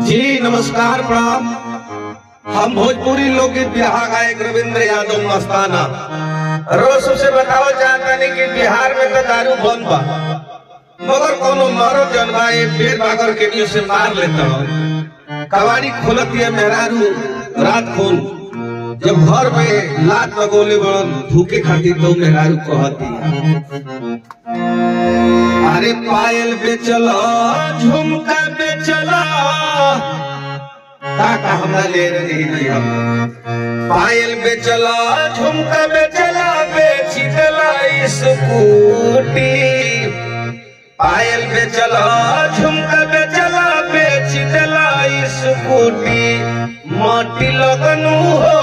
जी नमस्कार प्रणाम। हम भोजपुरी लोकगीत बिहार गायक रविंद्र यादव मस्ताना रोज से बताओ चाहता नहीं कि बिहार में तो दारू बंद बा, मगर कोनो मारो जनवा पेड़ बागर के लिए से मार लेता हो। कवाड़ी खोलत है मेहरारू रात खून, जब घर में लात लगोले बड़न भूखे खाती तो मेहरारू कहती अरे पायल बेचला झुमका बेचला का हमरा ले रही नहीं हम। पायल बेचला झुमका बेचला बेची देला स्कूटी। पायल बेचला झुमका बेचला बेची देला स्कूटी। माटी लगनू हो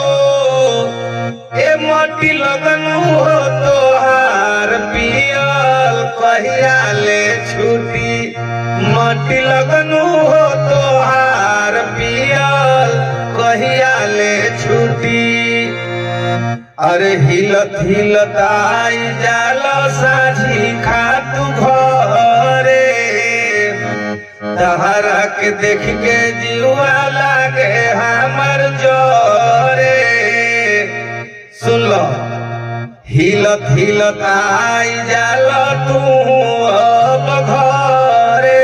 ए माटी लगनू हो तोहार पियल कहिया ले छूटी। माटी लगनू हो तोहार पियल कहिया ले छूटी। अरे हिलत हिलत आई जाला साझी खातू घरे, तहरा के देख के जीवा लागे हमर जोरे। सुन लो हिलत हिलत आई जाला तू अब घरे,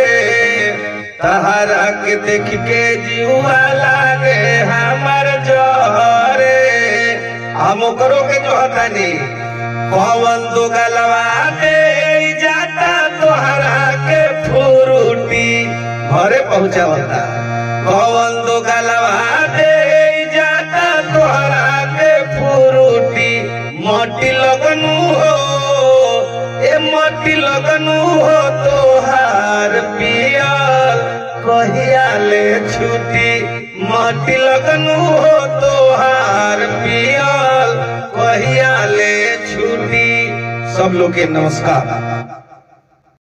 तहरा के देख के जीवा लागे हमर जोरे। हम करो के जो हतानी पवन दो गलवा दे जाता तोहरा के फुरुटी घरे पहुंचावता। पवन दो गलवा दे जाता तोहरा के फुरुटी। माटी लगनू हो ए माटी लगनू हो तोहार पियल कहिया ले छूटी। माटी लगनू हो तोहार पियल कहिया ले छूटी। सब लोग के नमस्कार।